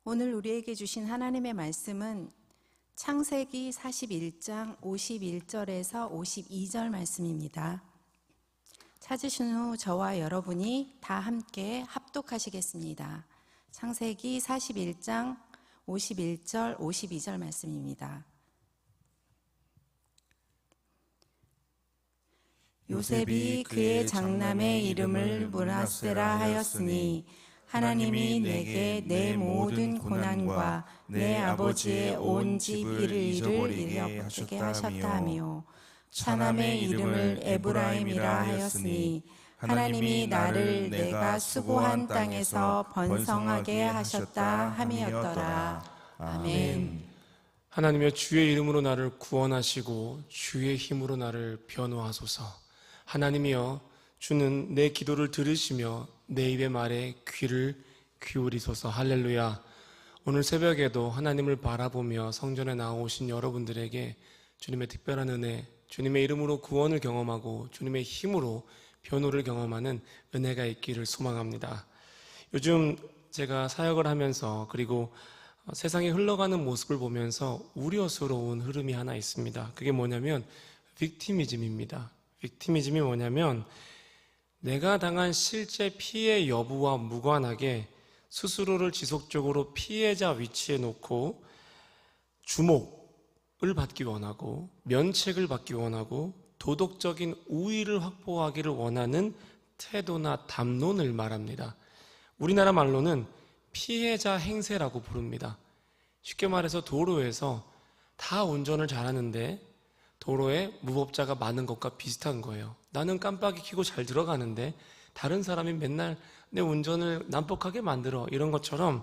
오늘 우리에게 주신 하나님의 말씀은 창세기 41장 51절에서 52절 말씀입니다. 찾으신 후 저와 여러분이 다 함께 합독하시겠습니다. 창세기 41장 51절 52절 말씀입니다. 요셉이 그의 장남의 이름을 므낫세라 하였으니 하나님이 내게 내 모든 고난과 내 아버지의 온 집 일을 잊어버리게 하셨다 하며 차남의 이름을 에브라임이라 하였으니 하나님이 나를 내가 수고한 땅에서 번성하게 하셨다 함이었더라. 아멘. 하나님여, 주의 이름으로 나를 구원하시고 주의 힘으로 나를 변호하소서. 하나님이여, 주는 내 기도를 들으시며 내 입의 말에 귀를 기울이소서. 할렐루야. 오늘 새벽에도 하나님을 바라보며 성전에 나오신 여러분들에게 주님의 특별한 은혜, 주님의 이름으로 구원을 경험하고 주님의 힘으로 변호를 경험하는 은혜가 있기를 소망합니다. 요즘 제가 사역을 하면서 그리고 세상이 흘러가는 모습을 보면서 우려스러운 흐름이 하나 있습니다. 그게 뭐냐면 빅티미즘입니다. 빅티미즘이 뭐냐면 내가 당한 실제 피해 여부와 무관하게 스스로를 지속적으로 피해자 위치에 놓고 주목을 받기 원하고 면책을 받기 원하고 도덕적인 우위를 확보하기를 원하는 태도나 담론을 말합니다. 우리나라 말로는 피해자 행세라고 부릅니다. 쉽게 말해서 도로에서 다 운전을 잘하는데 도로에 무법자가 많은 것과 비슷한 거예요. 나는 깜빡이 켜고 잘 들어가는데 다른 사람이 맨날 내 운전을 난폭하게 만들어. 이런 것처럼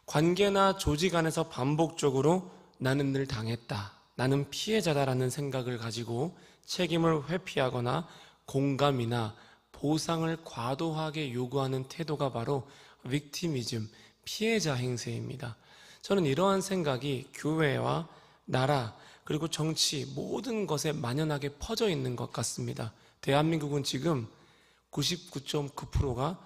관계나 조직 안에서 반복적으로 나는 늘 당했다, 나는 피해자다라는 생각을 가지고 책임을 회피하거나 공감이나 보상을 과도하게 요구하는 태도가 바로 빅티미즘, 피해자 행세입니다. 저는 이러한 생각이 교회와 나라 그리고 정치 모든 것에 만연하게 퍼져 있는 것 같습니다. 대한민국은 지금 99.9%가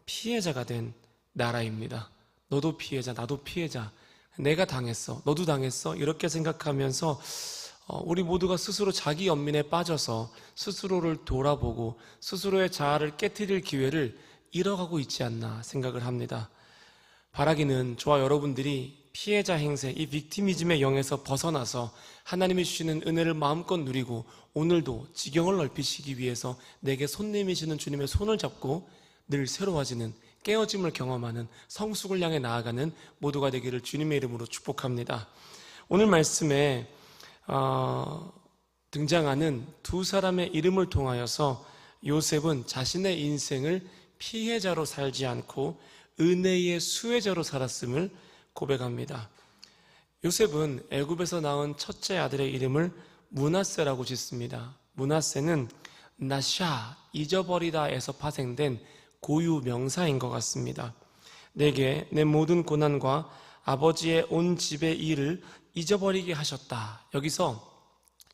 피해자가 된 나라입니다. 너도 피해자, 나도 피해자, 내가 당했어, 너도 당했어, 이렇게 생각하면서 우리 모두가 스스로 자기 연민에 빠져서 스스로를 돌아보고 스스로의 자아를 깨트릴 기회를 잃어가고 있지 않나 생각을 합니다. 바라기는 저와 여러분들이 피해자 행세, 이 빅티미즘의 영에서 벗어나서 하나님이 주시는 은혜를 마음껏 누리고 오늘도 지경을 넓히시기 위해서 내게 손 내미시는 주님의 손을 잡고 늘 새로워지는, 깨어짐을 경험하는, 성숙을 향해 나아가는 모두가 되기를 주님의 이름으로 축복합니다. 오늘 말씀에 등장하는 두 사람의 이름을 통하여서 요셉은 자신의 인생을 피해자로 살지 않고 은혜의 수혜자로 살았음을 고백합니다. 요셉은 애굽에서 낳은 첫째 아들의 이름을 므낫세라고 짓습니다. 므낫세는 나샤, 잊어버리다에서 파생된 고유 명사인 것 같습니다. 내게 내 모든 고난과 아버지의 온 집의 일을 잊어버리게 하셨다. 여기서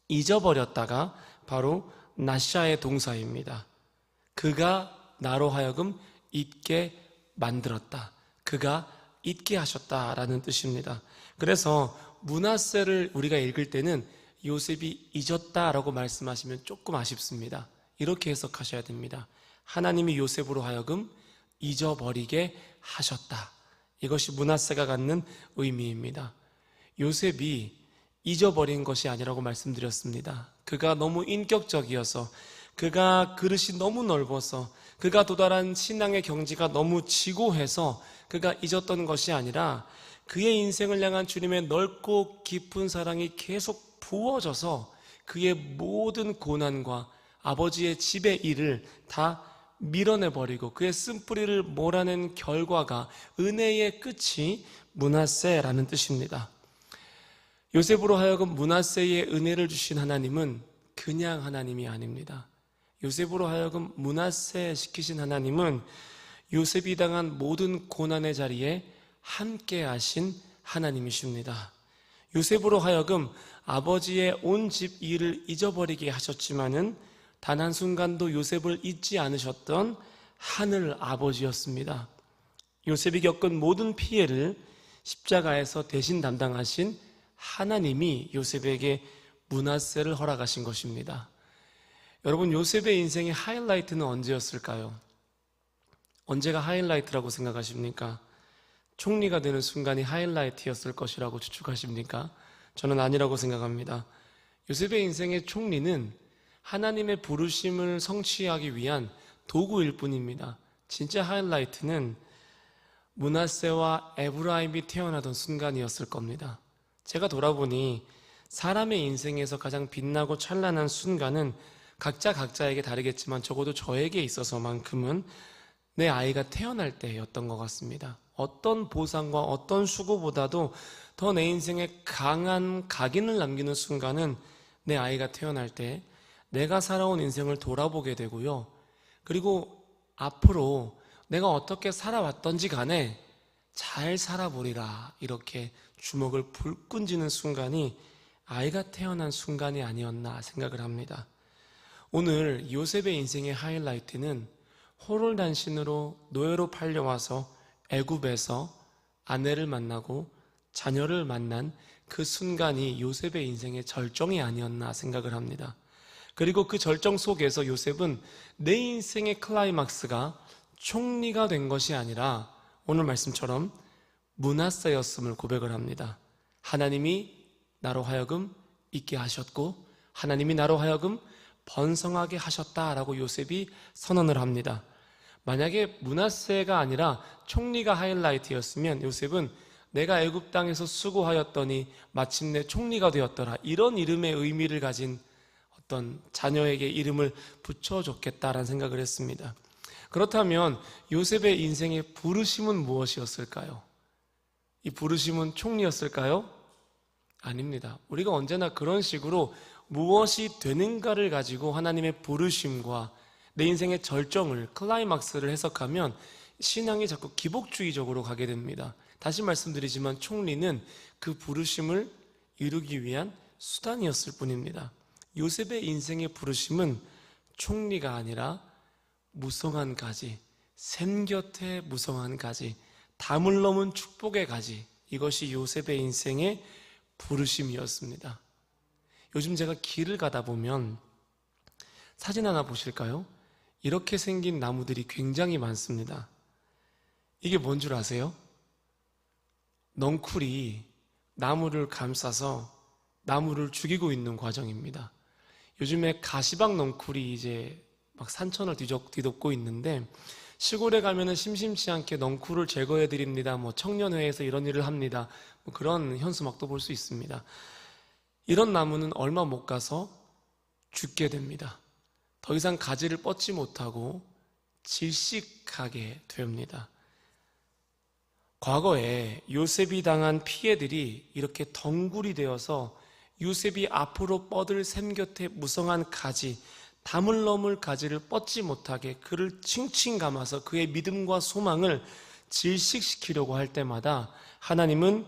잊어버렸다가 바로 나샤의 동사입니다. 그가 나로 하여금 잊게 만들었다. 그가 잊게 하셨다라는 뜻입니다. 그래서 므낫세를 우리가 읽을 때는 요셉이 잊었다라고 말씀하시면 조금 아쉽습니다. 이렇게 해석하셔야 됩니다. 하나님이 요셉으로 하여금 잊어버리게 하셨다. 이것이 므낫세가 갖는 의미입니다. 요셉이 잊어버린 것이 아니라고 말씀드렸습니다. 그가 너무 인격적이어서, 그가 그릇이 너무 넓어서, 그가 도달한 신앙의 경지가 너무 지고해서 그가 잊었던 것이 아니라 그의 인생을 향한 주님의 넓고 깊은 사랑이 계속 부어져서 그의 모든 고난과 아버지의 집의 일을 다 밀어내버리고 그의 쓴뿌리를 몰아낸 결과가 은혜의 끝이 므낫세라는 뜻입니다. 요셉으로 하여금 므낫세의 은혜를 주신 하나님은 그냥 하나님이 아닙니다. 요셉으로 하여금 므낫세 시키신 하나님은 요셉이 당한 모든 고난의 자리에 함께 하신 하나님이십니다. 요셉으로 하여금 아버지의 온 집 일을 잊어버리게 하셨지만은 단 한순간도 요셉을 잊지 않으셨던 하늘 아버지였습니다. 요셉이 겪은 모든 피해를 십자가에서 대신 담당하신 하나님이 요셉에게 므낫세를 허락하신 것입니다. 여러분, 요셉의 인생의 하이라이트는 언제였을까요? 언제가 하이라이트라고 생각하십니까? 총리가 되는 순간이 하이라이트였을 것이라고 추측하십니까? 저는 아니라고 생각합니다. 요셉의 인생의 총리는 하나님의 부르심을 성취하기 위한 도구일 뿐입니다. 진짜 하이라이트는 므낫세와 에브라임이 태어나던 순간이었을 겁니다. 제가 돌아보니 사람의 인생에서 가장 빛나고 찬란한 순간은 각자에게 다르겠지만 적어도 저에게 있어서만큼은 내 아이가 태어날 때였던 것 같습니다. 어떤 보상과 어떤 수고보다도 더 내 인생에 강한 각인을 남기는 순간은 내 아이가 태어날 때 내가 살아온 인생을 돌아보게 되고요. 그리고 앞으로 내가 어떻게 살아왔던지 간에 잘 살아보리라, 이렇게 주먹을 불끈 쥐는 순간이 아이가 태어난 순간이 아니었나 생각을 합니다. 오늘 요셉의 인생의 하이라이트는 호롤단신으로 노예로 팔려와서 애굽에서 아내를 만나고 자녀를 만난 그 순간이 요셉의 인생의 절정이 아니었나 생각을 합니다. 그리고 그 절정 속에서 요셉은 내 인생의 클라이막스가 총리가 된 것이 아니라 오늘 말씀처럼 므낫세였음을 고백을 합니다. 하나님이 나로 하여금 있게 하셨고 하나님이 나로 하여금 번성하게 하셨다라고 요셉이 선언을 합니다. 만약에 므낫세가 아니라 총리가 하이라이트였으면 요셉은 내가 애굽 땅에서 수고하였더니 마침내 총리가 되었더라, 이런 이름의 의미를 가진 어떤 자녀에게 이름을 붙여줬겠다라는 생각을 했습니다. 그렇다면 요셉의 인생의 부르심은 무엇이었을까요? 이 부르심은 총리였을까요? 아닙니다. 우리가 언제나 그런 식으로 무엇이 되는가를 가지고 하나님의 부르심과 내 인생의 절정을, 클라이막스를 해석하면 신앙이 자꾸 기복주의적으로 가게 됩니다. 다시 말씀드리지만 총리는 그 부르심을 이루기 위한 수단이었을 뿐입니다. 요셉의 인생의 부르심은 총리가 아니라 무성한 가지, 샘 곁에 무성한 가지, 담을 넘은 축복의 가지, 이것이 요셉의 인생의 부르심이었습니다. 요즘 제가 길을 가다 보면 사진 하나 보실까요? 이렇게 생긴 나무들이 굉장히 많습니다. 이게 뭔 줄 아세요? 넝쿨이 나무를 감싸서 나무를 죽이고 있는 과정입니다. 요즘에 가시박 넝쿨이 이제 막 산천을 뒤덮고 있는데, 시골에 가면은 심심치 않게 넝쿨을 제거해 드립니다, 청년회에서 이런 일을 합니다, 그런 현수막도 볼 수 있습니다. 이런 나무는 얼마 못 가서 죽게 됩니다. 더 이상 가지를 뻗지 못하고 질식하게 됩니다. 과거에 요셉이 당한 피해들이 이렇게 덩굴이 되어서 요셉이 앞으로 뻗을 샘 곁에 무성한 가지, 담을 넘을 가지를 뻗지 못하게 그를 칭칭 감아서 그의 믿음과 소망을 질식시키려고 할 때마다 하나님은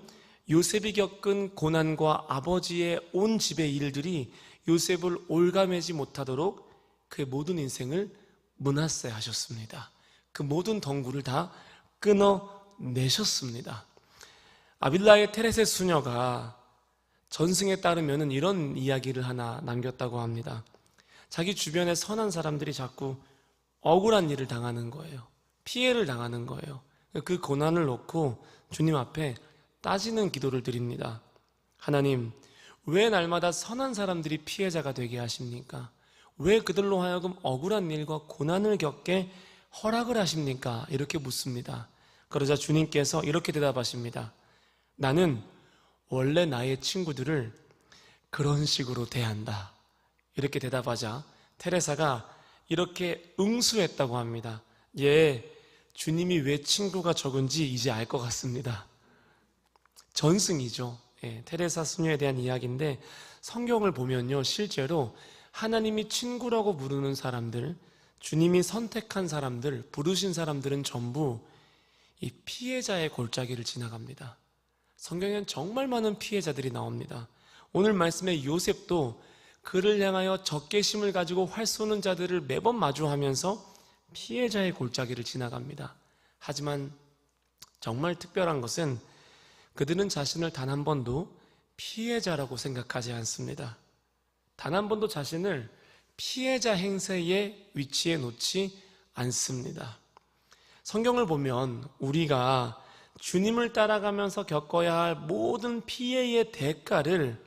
요셉이 겪은 고난과 아버지의 온 집의 일들이 요셉을 올가매지 못하도록 그의 모든 인생을 므낫세 하셨습니다. 그 모든 덩굴을 다 끊어내셨습니다. 아빌라의 테레세 수녀가 전승에 따르면 이런 이야기를 하나 남겼다고 합니다. 자기 주변에 선한 사람들이 자꾸 억울한 일을 당하는 거예요. 피해를 당하는 거예요. 그 고난을 놓고 주님 앞에 따지는 기도를 드립니다. 하나님, 왜 날마다 선한 사람들이 피해자가 되게 하십니까? 왜 그들로 하여금 억울한 일과 고난을 겪게 허락을 하십니까? 이렇게 묻습니다. 그러자 주님께서 이렇게 대답하십니다. 나는 원래 나의 친구들을 그런 식으로 대한다. 이렇게 대답하자 테레사가 이렇게 응수했다고 합니다. 주님이 왜 친구가 적은지 이제 알 것 같습니다. 전승이죠. 테레사 수녀에 대한 이야기인데, 성경을 보면요, 실제로 하나님이 친구라고 부르는 사람들, 주님이 선택한 사람들, 부르신 사람들은 전부 이 피해자의 골짜기를 지나갑니다. 성경에는 정말 많은 피해자들이 나옵니다. 오늘 말씀의 요셉도 그를 향하여 적개심을 가지고 활 쏘는 자들을 매번 마주하면서 피해자의 골짜기를 지나갑니다. 하지만 정말 특별한 것은 그들은 자신을 단 한 번도 피해자라고 생각하지 않습니다. 단 한 번도 자신을 피해자 행세에 위치해 놓지 않습니다. 성경을 보면 우리가 주님을 따라가면서 겪어야 할 모든 피해의 대가를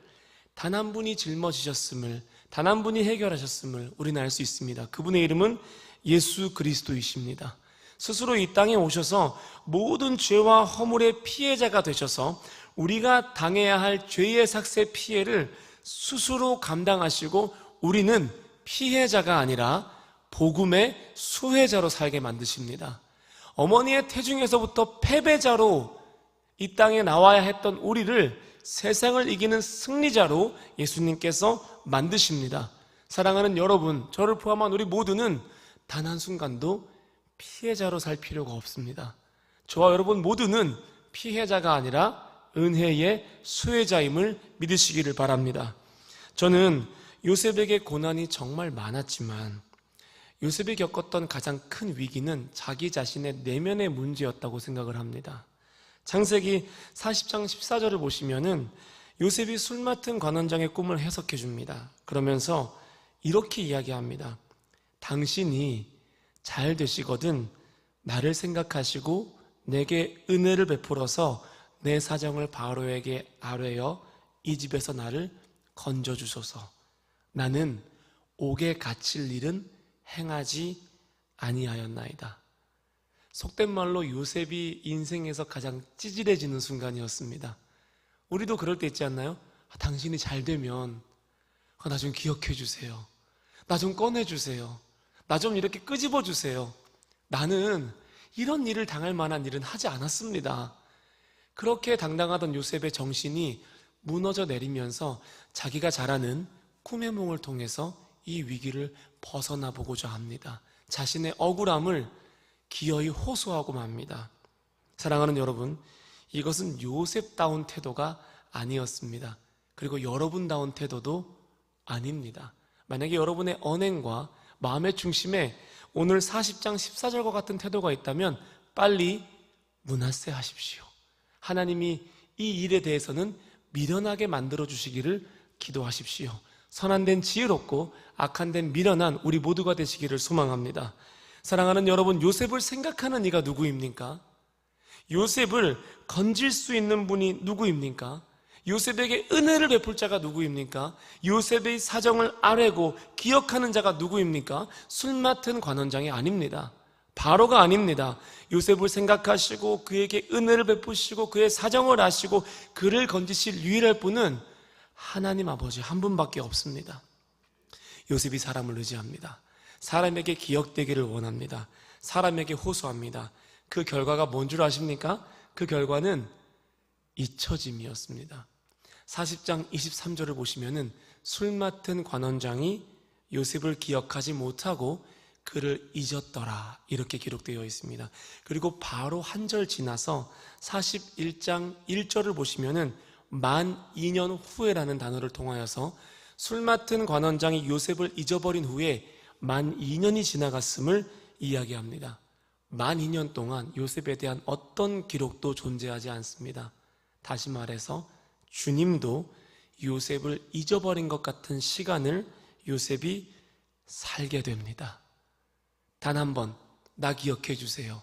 단 한 분이 짊어지셨음을, 단 한 분이 해결하셨음을 우리는 알 수 있습니다. 그분의 이름은 예수 그리스도이십니다. 스스로 이 땅에 오셔서 모든 죄와 허물의 피해자가 되셔서 우리가 당해야 할 죄의 삭세 피해를 스스로 감당하시고 우리는 피해자가 아니라 복음의 수혜자로 살게 만드십니다. 어머니의 태중에서부터 패배자로 이 땅에 나와야 했던 우리를 세상을 이기는 승리자로 예수님께서 만드십니다. 사랑하는 여러분, 저를 포함한 우리 모두는 단 한순간도 피해자로 살 필요가 없습니다. 저와 여러분 모두는 피해자가 아니라 은혜의 수혜자임을 믿으시기를 바랍니다. 저는 요셉에게 고난이 정말 많았지만 요셉이 겪었던 가장 큰 위기는 자기 자신의 내면의 문제였다고 생각을 합니다. 창세기 40장 14절을 보시면은 요셉이 술 맡은 관원장의 꿈을 해석해 줍니다. 그러면서 이렇게 이야기합니다. 당신이 잘 되시거든 나를 생각하시고 내게 은혜를 베풀어서 내 사정을 바로에게 아뢰어 이 집에서 나를 건져주소서. 나는 옥에 갇힐 일은 행하지 아니하였나이다. 속된 말로 요셉이 인생에서 가장 찌질해지는 순간이었습니다. 우리도 그럴 때 있지 않나요? 당신이 잘 되면 나 좀 기억해 주세요. 나 좀 꺼내 주세요. 나 좀 이렇게 끄집어 주세요. 나는 이런 일을 당할 만한 일은 하지 않았습니다. 그렇게 당당하던 요셉의 정신이 무너져 내리면서 자기가 잘하는 꿈의夢을 통해서 이 위기를 벗어나 보고자 합니다. 자신의 억울함을 기어이 호소하고 맙니다. 사랑하는 여러분, 이것은 요셉다운 태도가 아니었습니다. 그리고 여러분다운 태도도 아닙니다. 만약에 여러분의 언행과 마음의 중심에 오늘 40장 14절과 같은 태도가 있다면 빨리 문하세 하십시오. 하나님이 이 일에 대해서는 미련하게 만들어 주시기를 기도하십시오. 선한 데는 지혜롭고 악한 데는 미련한 우리 모두가 되시기를 소망합니다. 사랑하는 여러분, 요셉을 생각하는 이가 누구입니까? 요셉을 건질 수 있는 분이 누구입니까? 요셉에게 은혜를 베풀 자가 누구입니까? 요셉의 사정을 아뢰고 기억하는 자가 누구입니까? 술 맡은 관원장이 아닙니다. 바로가 아닙니다. 요셉을 생각하시고 그에게 은혜를 베푸시고 그의 사정을 아시고 그를 건지실 유일할 분은 하나님 아버지 한 분밖에 없습니다. 요셉이 사람을 의지합니다. 사람에게 기억되기를 원합니다. 사람에게 호소합니다. 그 결과가 뭔 줄 아십니까? 그 결과는 잊혀짐이었습니다. 40장 23절을 보시면은 술 맡은 관원장이 요셉을 기억하지 못하고 그를 잊었더라 이렇게 기록되어 있습니다. 그리고 바로 한 절 지나서 41장 1절을 보시면은 만 2년 후에라는 단어를 통하여서 술 맡은 관원장이 요셉을 잊어버린 후에 만 2년이 지나갔음을 이야기합니다. 만 2년 동안 요셉에 대한 어떤 기록도 존재하지 않습니다. 다시 말해서 주님도 요셉을 잊어버린 것 같은 시간을 요셉이 살게 됩니다. 단 한 번, 나 기억해 주세요.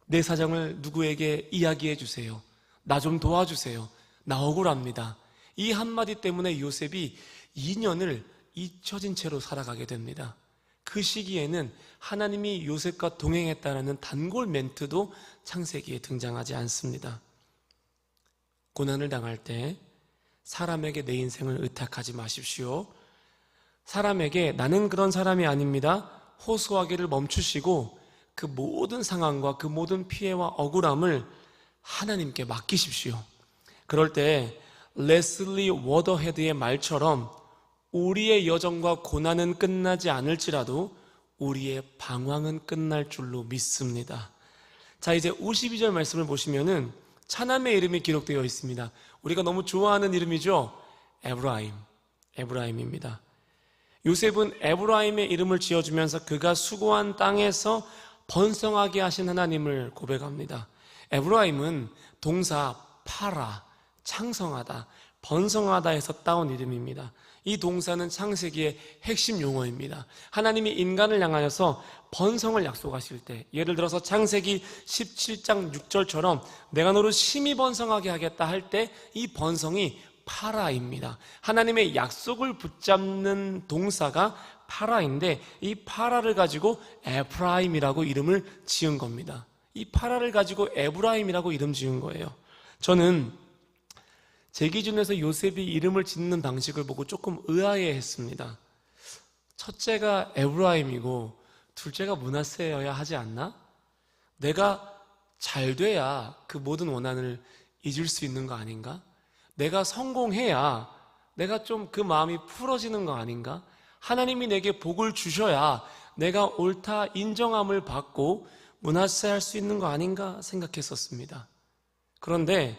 내 사정을 누구에게 이야기해 주세요. 나 좀 도와주세요. 나 억울합니다. 이 한마디 때문에 요셉이 2년을 잊혀진 채로 살아가게 됩니다. 그 시기에는 하나님이 요셉과 동행했다는 단골 멘트도 창세기에 등장하지 않습니다. 고난을 당할 때 사람에게 내 인생을 의탁하지 마십시오. 사람에게 나는 그런 사람이 아닙니다 호소하기를 멈추시고 그 모든 상황과 그 모든 피해와 억울함을 하나님께 맡기십시오. 그럴 때 레슬리 워더헤드의 말처럼 우리의 여정과 고난은 끝나지 않을지라도 우리의 방황은 끝날 줄로 믿습니다. 자, 이제 52절 말씀을 보시면은 차남의 이름이 기록되어 있습니다. 우리가 너무 좋아하는 이름이죠. 에브라임입니다. 요셉은 에브라임의 이름을 지어주면서 그가 수고한 땅에서 번성하게 하신 하나님을 고백합니다. 에브라임은 동사 파라, 창성하다, 번성하다에서 따온 이름입니다. 이 동사는 창세기의 핵심 용어입니다. 하나님이 인간을 향하여서 번성을 약속하실 때, 예를 들어서 창세기 17장 6절처럼 내가 너를 심히 번성하게 하겠다 할 때 이 번성이 파라입니다. 하나님의 약속을 붙잡는 동사가 파라인데 이 파라를 가지고 에브라임이라고 이름을 지은 겁니다. 이 파라를 가지고 에브라임이라고 이름 지은 거예요. 저는 제 기준에서 요셉이 이름을 짓는 방식을 보고 조금 의아해했습니다. 첫째가 에브라임이고 둘째가 므낫세여야 하지 않나? 내가 잘 돼야 그 모든 원한을 잊을 수 있는 거 아닌가? 내가 성공해야 내가 좀 그 마음이 풀어지는 거 아닌가? 하나님이 내게 복을 주셔야 내가 옳다 인정함을 받고 므낫세할 수 있는 거 아닌가 생각했었습니다. 그런데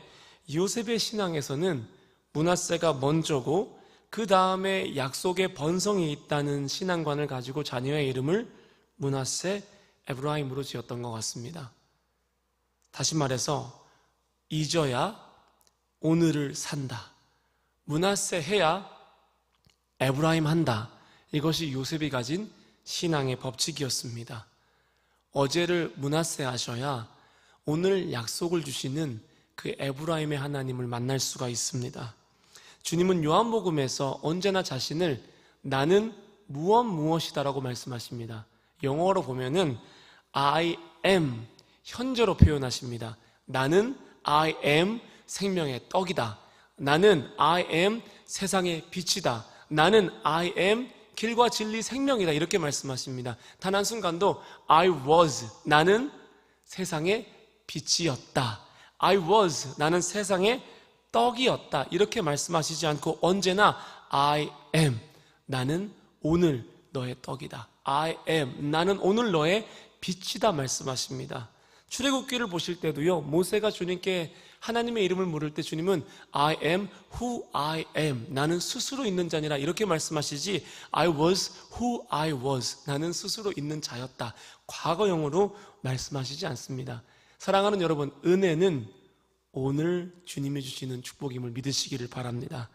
요셉의 신앙에서는 므낫세가 먼저고 그 다음에 약속의 번성이 있다는 신앙관을 가지고 자녀의 이름을 므낫세, 에브라임으로 지었던 것 같습니다. 다시 말해서 잊어야 오늘을 산다. 므낫세 해야 에브라임 한다. 이것이 요셉이 가진 신앙의 법칙이었습니다. 어제를 므낫세 하셔야 오늘 약속을 주시는 그 에브라임의 하나님을 만날 수가 있습니다. 주님은 요한복음에서 언제나 자신을 나는 무엇이다라고 말씀하십니다. 영어로 보면은 I am 현재로 표현하십니다. 나는 I am 생명의 떡이다. 나는 I am 세상의 빛이다. 나는 I am 길과 진리 생명이다. 이렇게 말씀하십니다. 단 한순간도 I was 나는 세상의 빛이었다. I was 나는 세상의 떡이었다. 이렇게 말씀하시지 않고 언제나 I am 나는 오늘 너의 떡이다. I am 나는 오늘 너의 빛이다 말씀하십니다. 출애굽기를 보실 때도요, 모세가 주님께 하나님의 이름을 물을 때 주님은 I am who I am 나는 스스로 있는 자니라 이렇게 말씀하시지 I was who I was 나는 스스로 있는 자였다 과거형으로 말씀하시지 않습니다. 사랑하는 여러분, 은혜는 오늘 주님이 주시는 축복임을 믿으시기를 바랍니다.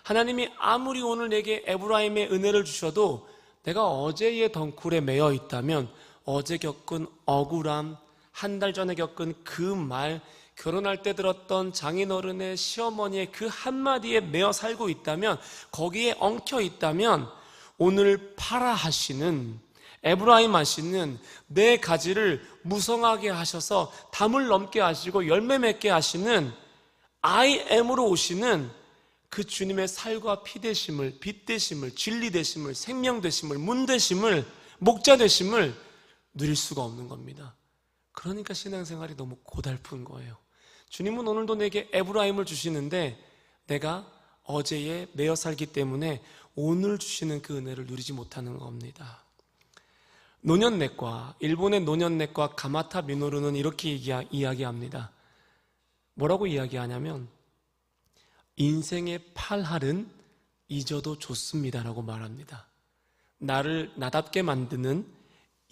하나님이 아무리 오늘 내게 에브라임의 은혜를 주셔도 내가 어제의 덩굴에 매여 있다면 어제 겪은 억울함, 한 달 전에 겪은 그 말, 결혼할 때 들었던 장인어른의 시어머니의 그 한마디에 매여 살고 있다면, 거기에 엉켜 있다면 오늘 파라 하시는 에브라임 하시는 내 가지를 무성하게 하셔서 담을 넘게 하시고 열매 맺게 하시는 I am으로 오시는 그 주님의 살과 피 되심을, 빛 되심을, 진리 되심을, 생명 되심을, 문 되심을, 목자 되심을 누릴 수가 없는 겁니다. 그러니까 신앙생활이 너무 고달픈 거예요. 주님은 오늘도 내게 에브라임을 주시는데 내가 어제에 매여 살기 때문에 오늘 주시는 그 은혜를 누리지 못하는 겁니다. 노년내과, 일본의 노년내과 가마타 미노루는 이렇게 이야기합니다. 뭐라고 이야기하냐면 인생의 팔할은 잊어도 좋습니다라고 말합니다. 나를 나답게 만드는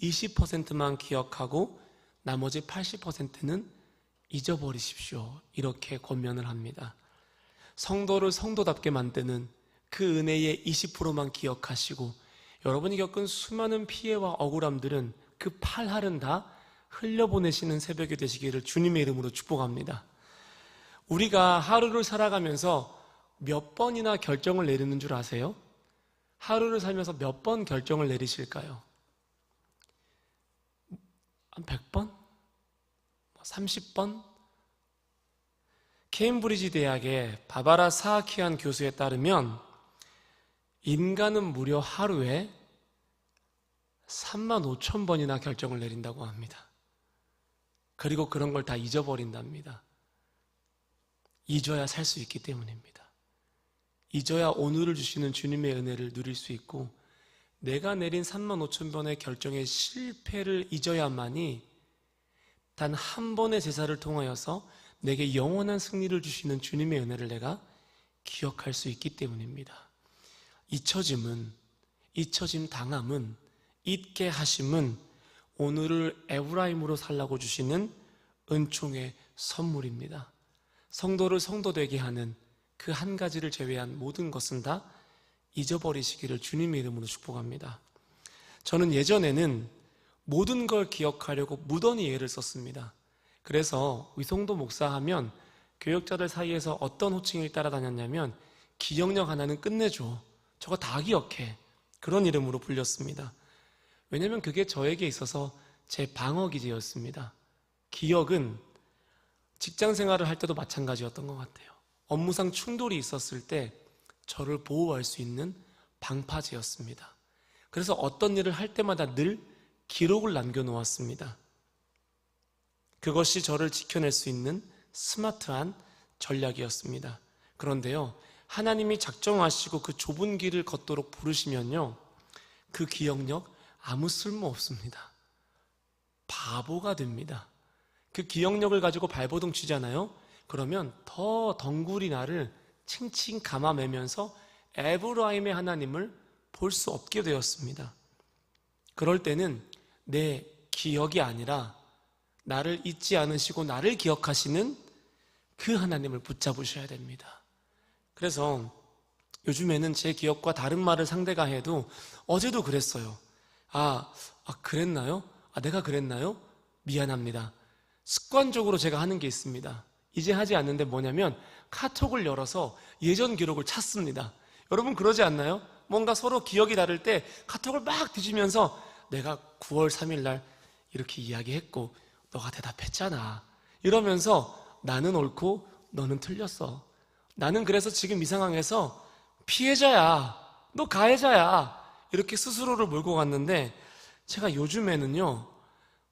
20%만 기억하고 나머지 80%는 잊어버리십시오. 이렇게 권면을 합니다. 성도를 성도답게 만드는 그 은혜의 20%만 기억하시고 여러분이 겪은 수많은 피해와 억울함들은 그 팔할은 다 흘려보내시는 새벽이 되시기를 주님의 이름으로 축복합니다. 우리가 하루를 살아가면서 몇 번이나 결정을 내리는 줄 아세요? 하루를 살면서 몇 번 결정을 내리실까요? 한 100번? 30번? 케임브리지 대학의 바바라 사하키안 교수에 따르면 인간은 무려 하루에 35,000번이나 결정을 내린다고 합니다. 그리고 그런 걸 다 잊어버린답니다. 잊어야 살 수 있기 때문입니다. 잊어야 오늘을 주시는 주님의 은혜를 누릴 수 있고 내가 내린 35,000번의 결정의 실패를 잊어야만이 단 한 번의 제사를 통하여서 내게 영원한 승리를 주시는 주님의 은혜를 내가 기억할 수 있기 때문입니다. 잊혀짐 당함은, 잊게 하심은 오늘을 에브라임으로 살라고 주시는 은총의 선물입니다. 성도를 성도되게 하는 그 한 가지를 제외한 모든 것은 다 잊어버리시기를 주님의 이름으로 축복합니다. 저는 예전에는 모든 걸 기억하려고 무던히 애를 썼습니다. 그래서 위성도 목사 하면 교역자들 사이에서 어떤 호칭을 따라다녔냐면 기억력 하나는 끝내줘. 저거 다 기억해. 그런 이름으로 불렸습니다. 왜냐하면 그게 저에게 있어서 제 방어기제였습니다. 기억은 직장 생활을 할 때도 마찬가지였던 것 같아요. 업무상 충돌이 있었을 때 저를 보호할 수 있는 방파제였습니다. 그래서 어떤 일을 할 때마다 늘 기록을 남겨놓았습니다. 그것이 저를 지켜낼 수 있는 스마트한 전략이었습니다. 그런데요, 하나님이 작정하시고 그 좁은 길을 걷도록 부르시면요, 그 기억력 아무 쓸모 없습니다. 바보가 됩니다. 그 기억력을 가지고 발버둥 치잖아요. 그러면 더 덩굴이 나를 칭칭 감아매면서 에브라임의 하나님을 볼 수 없게 되었습니다. 그럴 때는 내 기억이 아니라 나를 잊지 않으시고 나를 기억하시는 그 하나님을 붙잡으셔야 됩니다. 그래서 요즘에는 제 기억과 다른 말을 상대가 해도 어제도 그랬어요. 그랬나요? 내가 그랬나요? 미안합니다. 습관적으로 제가 하는 게 있습니다. 이제 하지 않는데 뭐냐면 카톡을 열어서 예전 기록을 찾습니다. 여러분 그러지 않나요? 뭔가 서로 기억이 다를 때 카톡을 막 뒤지면서 내가 9월 3일 날 이렇게 이야기했고 너가 대답했잖아. 이러면서 나는 옳고 너는 틀렸어. 나는 그래서 지금 이 상황에서 피해자야. 너 가해자야. 이렇게 스스로를 몰고 갔는데 제가 요즘에는요,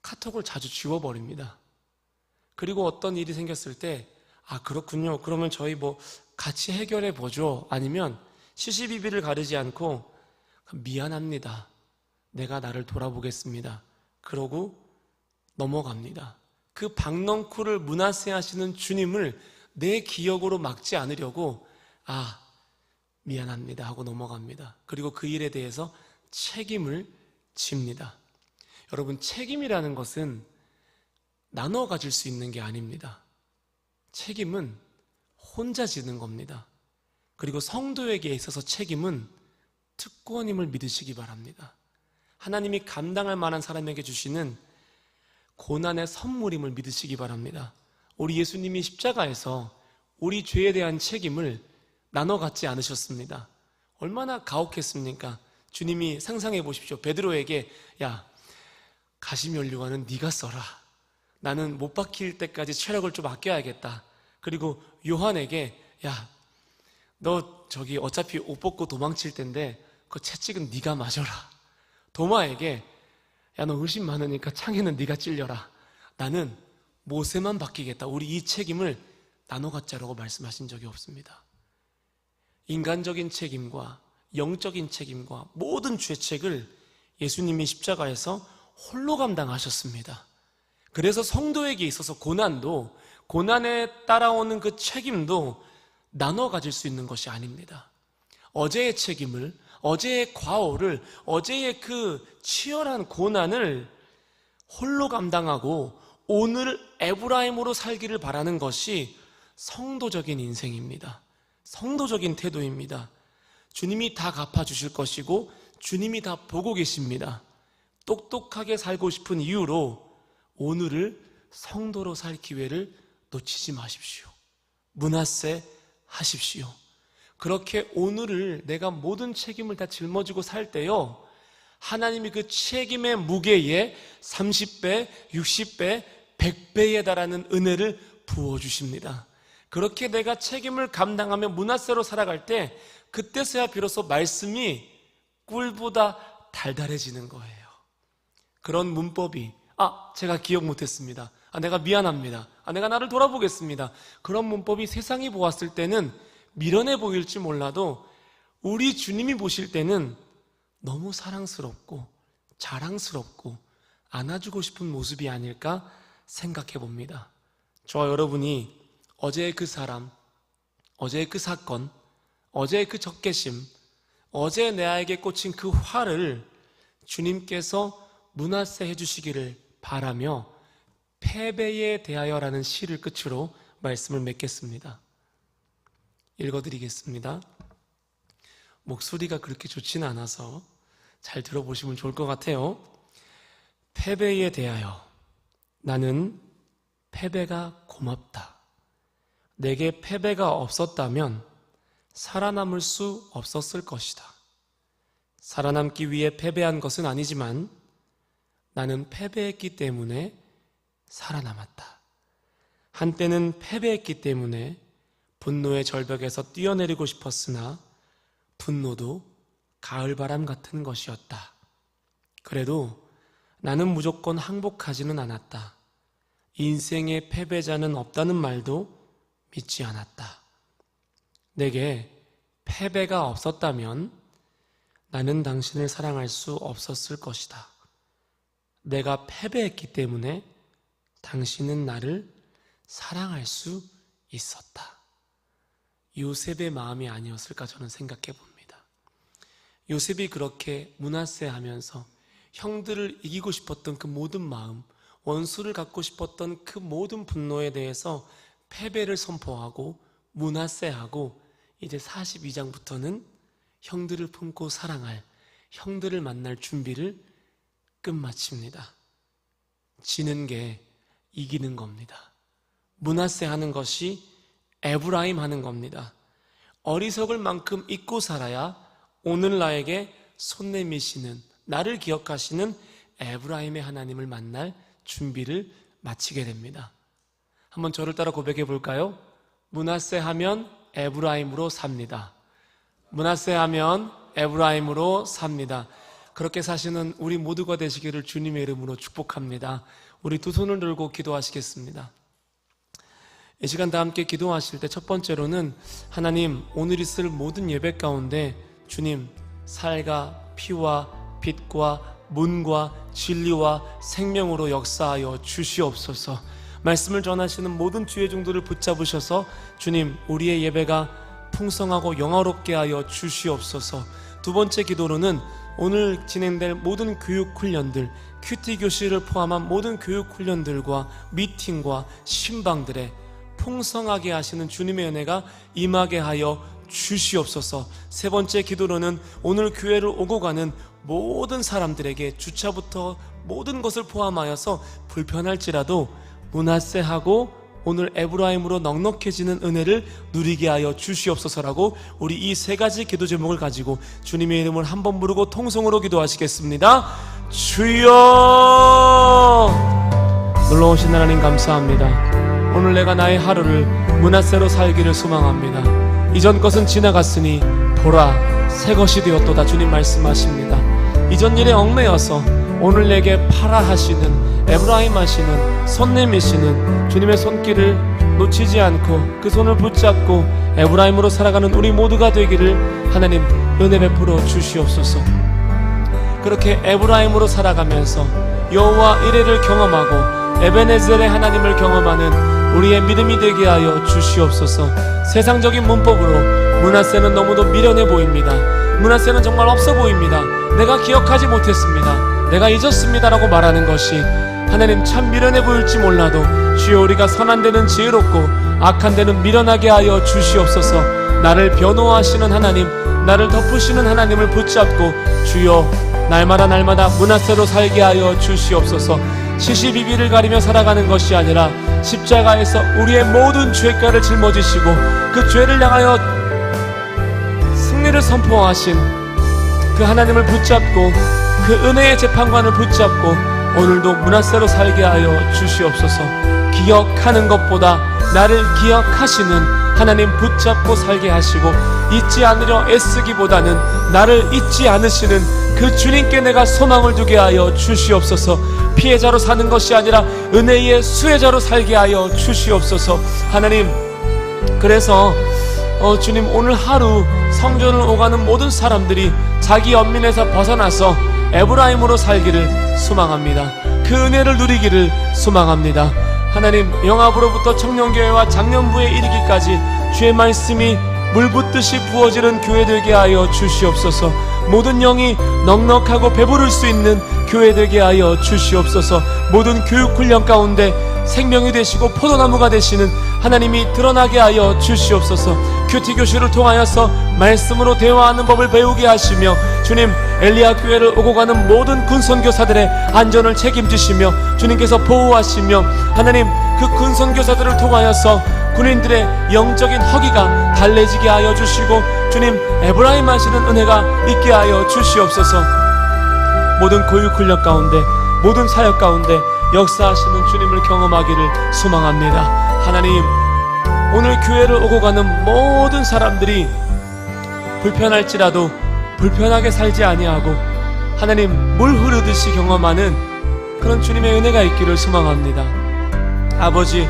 카톡을 자주 지워버립니다. 그리고 어떤 일이 생겼을 때 그렇군요. 그러면 저희 같이 해결해 보죠. 아니면 시시비비를 가리지 않고 미안합니다. 내가 나를 돌아보겠습니다. 그러고 넘어갑니다. 그 박넝쿨을 문하세 하시는 주님을 내 기억으로 막지 않으려고 미안합니다 하고 넘어갑니다. 그리고 그 일에 대해서 책임을 집니다. 여러분, 책임이라는 것은 나눠 가질 수 있는 게 아닙니다. 책임은 혼자 지는 겁니다. 그리고 성도에게 있어서 책임은 특권임을 믿으시기 바랍니다. 하나님이 감당할 만한 사람에게 주시는 고난의 선물임을 믿으시기 바랍니다. 우리 예수님이 십자가에서 우리 죄에 대한 책임을 나눠 갖지 않으셨습니다. 얼마나 가혹했습니까? 주님이 상상해 보십시오. 베드로에게 가시면류관은 네가 써라. 나는 못 박힐 때까지 체력을 좀 아껴야겠다. 그리고 요한에게 너 저기 어차피 옷 벗고 도망칠 텐데 그 채찍은 네가 맞아라. 도마에게 너 의심 많으니까 창에는 네가 찔려라. 나는 모세만 바뀌겠다. 우리 이 책임을 나눠 갖자라고 말씀하신 적이 없습니다. 인간적인 책임과 영적인 책임과 모든 죄책을 예수님이 십자가에서 홀로 감당하셨습니다. 그래서 성도에게 있어서 고난에 따라오는 그 책임도 나눠 가질 수 있는 것이 아닙니다. 어제의 책임을, 어제의 과오를, 어제의 그 치열한 고난을 홀로 감당하고 오늘 에브라임으로 살기를 바라는 것이 성도적인 인생입니다. 성도적인 태도입니다. 주님이 다 갚아주실 것이고 주님이 다 보고 계십니다. 똑똑하게 살고 싶은 이유로 오늘을 성도로 살 기회를 놓치지 마십시오. 므낫세 하십시오. 그렇게 오늘을 내가 모든 책임을 다 짊어지고 살 때요, 하나님이 그 책임의 무게에 30배, 60배, 100배에 달하는 은혜를 부어주십니다. 그렇게 내가 책임을 감당하며 므낫세로 살아갈 때 그때서야 비로소 말씀이 꿀보다 달달해지는 거예요. 그런 문법이 제가 기억 못했습니다. 내가 미안합니다. 내가 나를 돌아보겠습니다. 그런 문법이 세상이 보았을 때는 미련해 보일지 몰라도 우리 주님이 보실 때는 너무 사랑스럽고 자랑스럽고 안아주고 싶은 모습이 아닐까 생각해 봅니다. 저와 여러분이 어제의 그 사람, 어제의 그 사건, 어제의 그 적개심, 어제 내에게 꽂힌 그 화를 주님께서 므낫세 해주시기를 바라며 패배에 대하여라는 시를 끝으로 말씀을 맺겠습니다. 읽어드리겠습니다. 목소리가 그렇게 좋지는 않아서 잘 들어보시면 좋을 것 같아요. 패배에 대하여 나는 패배가 고맙다. 내게 패배가 없었다면 살아남을 수 없었을 것이다. 살아남기 위해 패배한 것은 아니지만 나는 패배했기 때문에 살아남았다. 한때는 패배했기 때문에 분노의 절벽에서 뛰어내리고 싶었으나 분노도 가을바람 같은 것이었다. 그래도 나는 무조건 항복하지는 않았다. 인생의 패배자는 없다는 말도 믿지 않았다. 내게 패배가 없었다면 나는 당신을 사랑할 수 없었을 것이다. 내가 패배했기 때문에 당신은 나를 사랑할 수 있었다. 요셉의 마음이 아니었을까 저는 생각해 봅니다. 요셉이 그렇게 므낫세하면서 형들을 이기고 싶었던 그 모든 마음, 원수를 갖고 싶었던 그 모든 분노에 대해서 패배를 선포하고 므낫세하고 이제 42장부터는 형들을 품고 사랑할, 형들을 만날 준비를 끝마칩니다. 지는 게 이기는 겁니다. 므낫세하는 것이 에브라임 하는 겁니다. 어리석을 만큼 잊고 살아야 오늘 나에게 손 내미시는, 나를 기억하시는 에브라임의 하나님을 만날 준비를 마치게 됩니다. 한번 저를 따라 고백해 볼까요? 므낫세하면 에브라임으로 삽니다. 므낫세하면 에브라임으로 삽니다. 그렇게 사시는 우리 모두가 되시기를 주님의 이름으로 축복합니다. 우리 두 손을 들고 기도하시겠습니다. 이 시간 다 함께 기도하실 때 첫 번째로는 하나님, 오늘 있을 모든 예배 가운데 주님, 살과 피와 빛과 문과 진리와 생명으로 역사하여 주시옵소서. 말씀을 전하시는 모든 주의 종들을 붙잡으셔서 주님, 우리의 예배가 풍성하고 영화롭게 하여 주시옵소서. 두 번째 기도로는 오늘 진행될 모든 교육훈련들, 큐티 교실을 포함한 모든 교육훈련들과 미팅과 신방들에 풍성하게 하시는 주님의 은혜가 임하게 하여 주시옵소서. 세 번째 기도로는 오늘 교회를 오고 가는 모든 사람들에게 주차부터 모든 것을 포함하여서 불편할지라도 므낫세하고 오늘 에브라임으로 넉넉해지는 은혜를 누리게 하여 주시옵소서라고 우리 이 세 가지 기도 제목을 가지고 주님의 이름을 한번 부르고 통성으로 기도하시겠습니다. 주여! 놀라우신 하나님 감사합니다. 오늘 내가 나의 하루를 므낫세로 살기를 소망합니다. 이전 것은 지나갔으니 보라 새 것이 되었도다. 주님 말씀하십니다. 이전 일에 얽매여서 오늘 내게 파라 하시는, 에브라임 하시는, 손 내미시는 주님의 손길을 놓치지 않고 그 손을 붙잡고 에브라임으로 살아가는 우리 모두가 되기를 하나님 은혜 베풀어 주시옵소서. 그렇게 에브라임으로 살아가면서 여호와 이레를 경험하고 에베네셀의 하나님을 경험하는 우리의 믿음이 되게 하여 주시옵소서. 세상적인 문법으로 므낫세는 너무도 미련해 보입니다. 므낫세는 정말 없어 보입니다. 내가 기억하지 못했습니다. 내가 잊었습니다라고 말하는 것이 하나님 참 미련해 보일지 몰라도 주여, 우리가 선한 데는 지혜롭고 악한 데는 미련하게 하여 주시옵소서. 나를 변호하시는 하나님, 나를 덮으시는 하나님을 붙잡고 주여, 날마다 날마다 므낫세로 살게 하여 주시옵소서. 시시비비를 가리며 살아가는 것이 아니라 십자가에서 우리의 모든 죄가를 짊어지시고 그 죄를 향하여 승리를 선포하신 그 하나님을 붙잡고 그 은혜의 재판관을 붙잡고 오늘도 므낫세로 살게 하여 주시옵소서. 기억하는 것보다 나를 기억하시는 하나님 붙잡고 살게 하시고 잊지 않으려 애쓰기보다는 나를 잊지 않으시는 그 주님께 내가 소망을 두게 하여 주시옵소서. 피해자로 사는 것이 아니라 은혜의 수혜자로 살게 하여 주시옵소서. 하나님, 그래서 주님, 오늘 하루 성전을 오가는 모든 사람들이 자기 연민에서 벗어나서 에브라임으로 살기를 소망합니다. 그 은혜를 누리기를 소망합니다. 하나님, 영압으로부터 청년교회와 장년부에 이르기까지 주의 말씀이 물붓듯이 부어지는 교회 되게 하여 주시옵소서. 모든 영이 넉넉하고 배부를 수 있는 교회 되게 하여 주시옵소서. 모든 교육훈련 가운데 생명이 되시고 포도나무가 되시는 하나님이 드러나게 하여 주시옵소서. 큐티 교실을 통하여서 말씀으로 대화하는 법을 배우게 하시며, 주님, 엘리야 교회를 오고 가는 모든 군선교사들의 안전을 책임지시며 주님께서 보호하시며, 하나님, 그 군선교사들을 통하여서 군인들의 영적인 허기가 달래지게 하여 주시고, 주님, 에브라임 하시는 은혜가 있게 하여 주시옵소서. 모든 교육훈련 가운데, 모든 사역 가운데 역사하시는 주님을 경험하기를 소망합니다. 하나님, 오늘 교회를 오고 가는 모든 사람들이 불편할지라도 불편하게 살지 아니하고 하나님, 물 흐르듯이 경험하는 그런 주님의 은혜가 있기를 소망합니다. 아버지,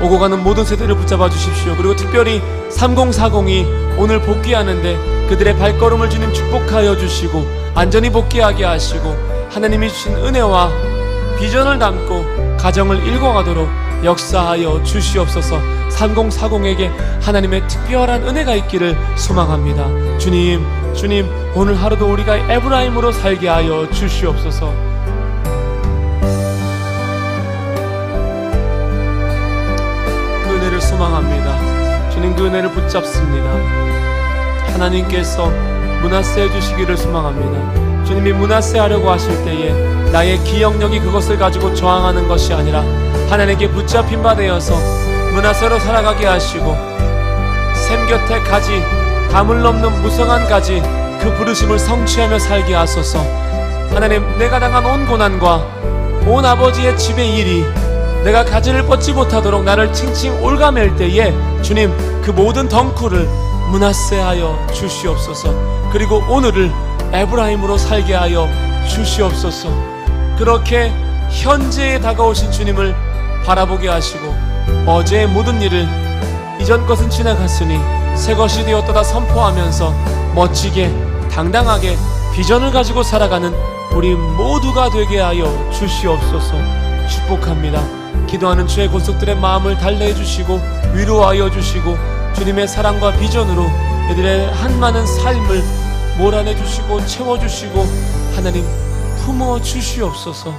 오고 가는 모든 세대를 붙잡아 주십시오. 그리고 특별히 3040이 오늘 복귀하는데 그들의 발걸음을 주님 축복하여 주시고 안전히 복귀하게 하시고, 하나님이 주신 은혜와 비전을 담고 가정을 일궈가도록 역사하여 주시옵소서. 3040에게 하나님의 특별한 은혜가 있기를 소망합니다. 주님, 오늘 하루도 우리가 에브라임으로 살게 하여 주시옵소서. 그 은혜를 소망합니다. 주님, 그 은혜를 붙잡습니다. 하나님께서 므낫세 해주시기를 소망합니다. 주님이 므낫세 하려고 하실 때에 나의 기억력이 그것을 가지고 저항하는 것이 아니라 하나님께 붙잡힌 바 되어서 므낫세로 살아가게 하시고, 샘 곁에 가지, 담을 넘는 무성한 가지, 그 부르심을 성취하며 살게 하소서. 하나님, 내가 당한 온 고난과 온 아버지의 집의 일이 내가 가지를 뻗지 못하도록 나를 칭칭 올가맬 때에 주님, 그 모든 덩쿨을 므낫세 하여 주시옵소서. 그리고 오늘을 에브라임으로 살게 하여 주시옵소서. 그렇게 현재에 다가오신 주님을 바라보게 하시고, 어제의 모든 일을 이전 것은 지나갔으니 새 것이 되었도다 선포하면서 멋지게 당당하게 비전을 가지고 살아가는 우리 모두가 되게 하여 주시옵소서. 축복합니다. 기도하는 주의 권속들의 마음을 달래해 주시고 위로하여 주시고, 주님의 사랑과 비전으로 이들의 한많은 삶을 몰아내 주시고 채워주시고 하나님 품어 주시옵소서.